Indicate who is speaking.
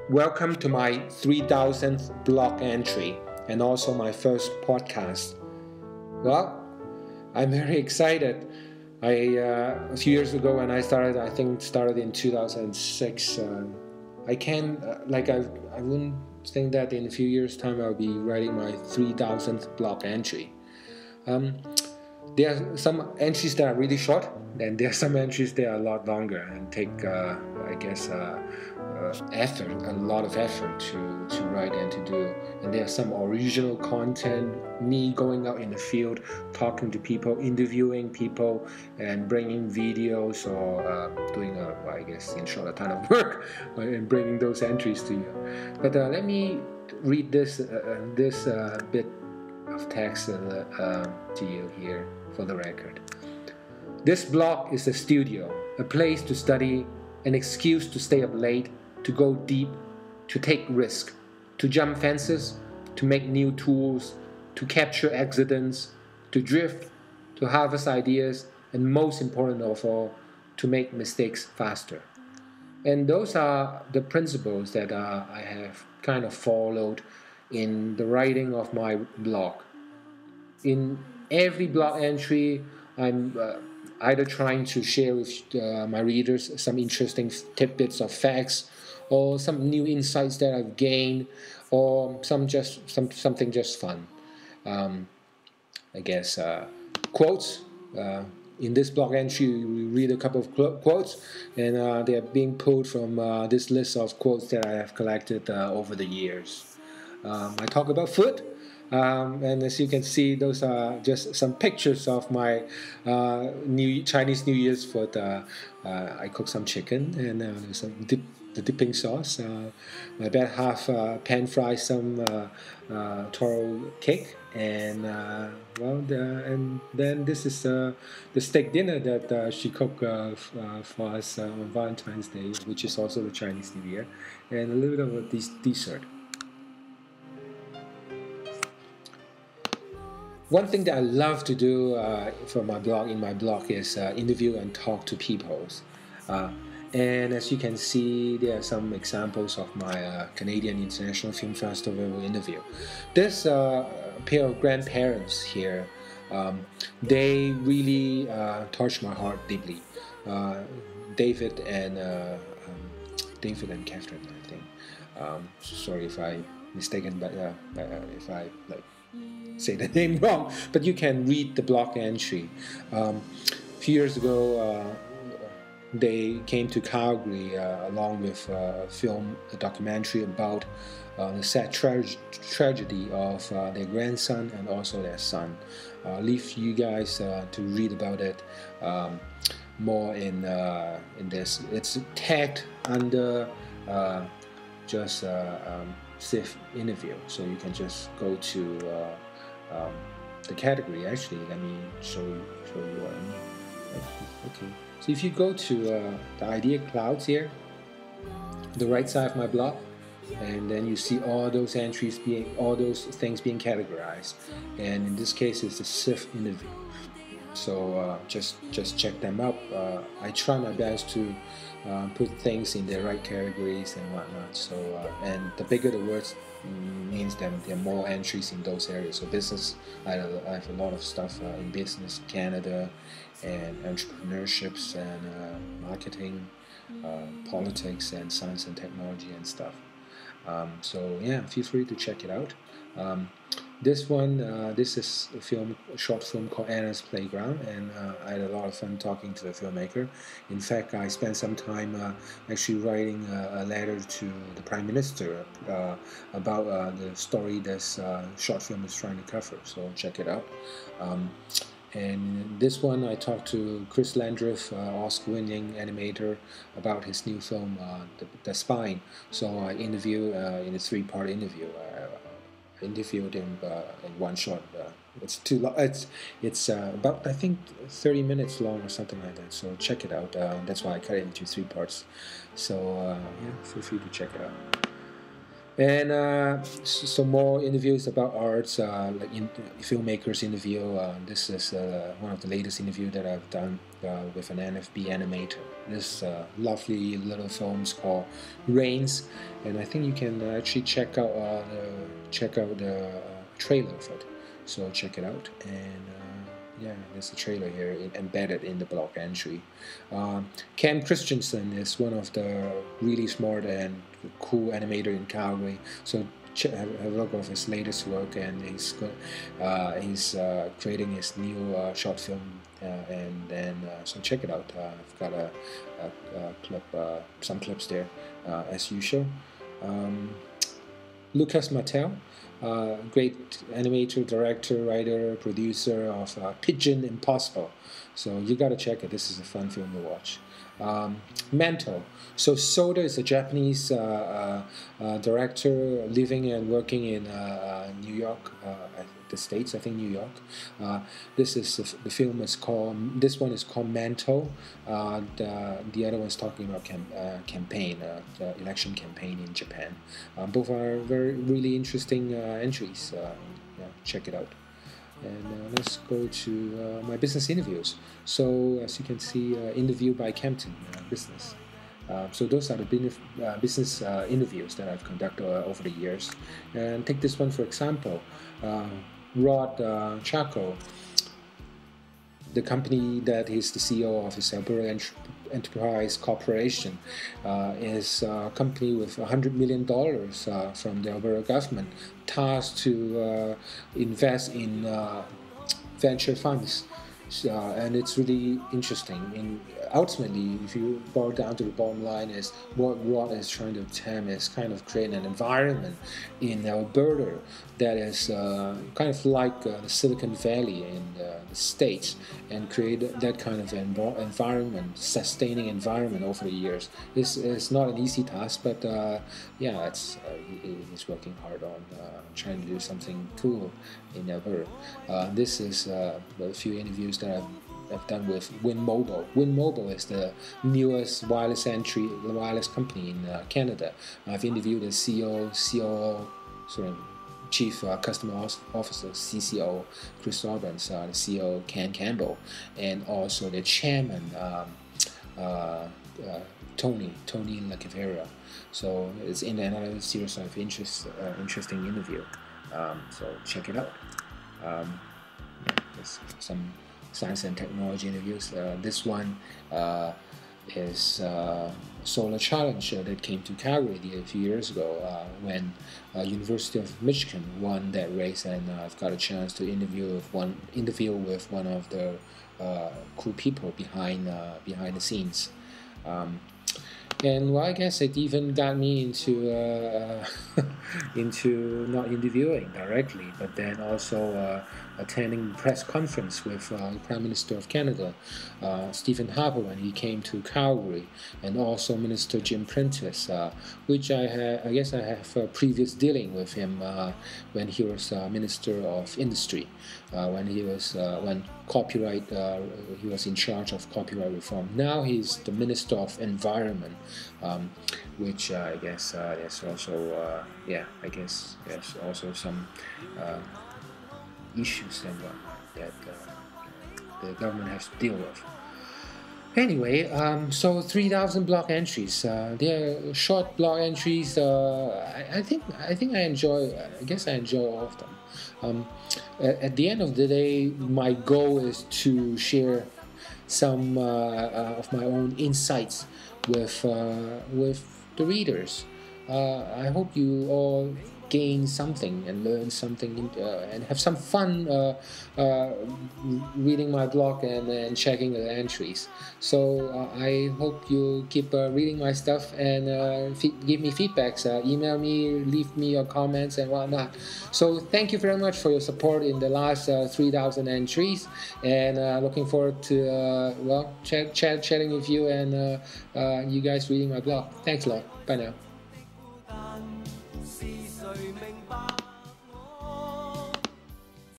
Speaker 1: Welcome to my 3000th blog entry and also my first podcast. Well, I'm very excited. A few years ago when I started, I think started in 2006. I wouldn't think that in a few years' time I'll be writing my 3000th blog entry. There are some entries that are really short, and there are some entries that are a lot longer and take, effort, a lot of effort to write and to do. And there are some original content, me going out in the field, talking to people, interviewing people, and bringing videos or doing in short, a ton of work and bringing those entries to you. But let me read this bit of text to you here for the record. This blog is a studio, a place to study, an excuse to stay up late, to go deep, to take risk, to jump fences, to make new tools, to capture accidents, to drift, to harvest ideas, and most important of all, to make mistakes faster. And those are the principles that I have kind of followed in the writing of my blog. In every blog entry, I'm either trying to share with my readers some interesting tidbits of facts, or some new insights that I've gained, or something just fun. Quotes. In this blog entry, we read a couple of quotes, and they are being pulled from this list of quotes that I have collected over the years. I talk about food. And as you can see, those are just some pictures of my Chinese New Year's food. I cooked some chicken and the dipping sauce. My bad half pan fried some taro cake, and and then this is the steak dinner that she cooked for us on Valentine's Day, which is also the Chinese New Year, and a little bit of a dessert. One thing that I love to do in my blog is interview and talk to people. And as you can see, there are some examples of my Canadian International Film Festival interview. This pair of grandparents here, they really touched my heart deeply. David and Kempton, I think. Sorry if I mistaken, but if I say the name wrong, but you can read the blog entry. A few years ago, they came to Calgary along with a documentary about the sad tragedy of their grandson and also their son. Leave you guys to read about it more in this. It's tagged under CIF interview, so you can just go to the category. Actually, let me show you what I mean. Okay, so if you go to the idea clouds here, the right side of my blog, and then you see all those things being categorized, and in this case it's a CIF interview. So just check them out. I try my best to put things in the right categories and whatnot. So and the bigger the words means that there are more entries in those areas. So business, I have a lot of stuff in business, Canada, and entrepreneurships and marketing, politics and science and technology and stuff. So yeah, feel free to check it out. This is a short film called Anna's Playground, and I had a lot of fun talking to the filmmaker. In fact, I spent some time actually writing a letter to the Prime Minister about the story this short film is trying to cover, so check it out. And this one, I talked to Chris Landreth, Oscar-winning animator, about his new film, The Spine. So I interviewed in a 3-part interview. I interviewed him in one shot. It's too long. It's about, I think, 30 minutes long or something like that. So check it out. That's why I cut it into 3 parts. So yeah, feel free to check it out. And some more interviews about arts, filmmakers interview. This is one of the latest interview that I've done with an NFB animator. This lovely little film is called Rains, and I think you can actually check out the trailer of it. So check it out, and yeah, there's a trailer here embedded in the blog entry. Cam Christensen is one of the really smart and cool animator in Calgary. So have a look of his latest work, and he's creating his new short film, and then so check it out. I've got a clip, some clips there, as usual. Lucas Mattel, great animator, director, writer, producer of Pigeon Impossible. So you gotta check it. This is a fun film to watch. Mento. So Soda is a Japanese director living and working in New York, the States. I think New York. This film is called. This one is called Mento. The other one is talking about campaign, the election campaign in Japan. Both are really interesting entries. Yeah, check it out. And let's go to my business interviews. So as you can see, interview by Kempton business. So those are the business interviews that I've conducted over the years. And take this one for example. Rod Chaco, the company that he's the CEO of, is Alberta Enterprise Corporation, is a company with $100 million from the Alberta government, tasked to invest in venture funds. And it's really interesting. Ultimately, if you boil down to the bottom line, is what Rod is trying to attempt is kind of create an environment in Alberta that is kind of like the Silicon Valley in the States, and create that kind of environment, sustaining environment over the years. It's not an easy task, but yeah, he's working hard on trying to do something cool in Alberta. This is a few interviews that I've done with Win Mobile. Win Mobile is the newest wireless company in Canada. I've interviewed the CEO, COO, Chief Customer Officer, CCO, Chris Robbins, the CEO, Ken Campbell, and also the chairman, Tony Lacavera. So it's in another series of interesting interview. So check it out. There's some science and technology interviews. This one is Solar Challenge that came to Calgary a few years ago when University of Michigan won that race, and I've got a chance to interview with one of the cool people behind the scenes. And well, I guess it even got me into into not interviewing directly, but then also attending press conference with the Prime Minister of Canada, Stephen Harper, when he came to Calgary, and also Minister Jim Prentice, which I guess I have a previous dealing with him when he was Minister of Industry, when he was he was in charge of copyright reform. Now he's the Minister of Environment, which I guess there's also I guess there's also some issues that the government has to deal with. Anyway, so 3,000 blog entries. They're short blog entries. I think I enjoy. I guess I enjoy all of them. At the end of the day, my goal is to share some of my own insights with the readers. I hope you all gain something and learn something and have some fun reading my blog and checking the entries. So I hope you keep reading my stuff and give me feedbacks, email me, leave me your comments and whatnot. So thank you very much for your support in the last 3,000 entries, and looking forward to chatting with you and you guys reading my blog. Thanks a lot. Bye now.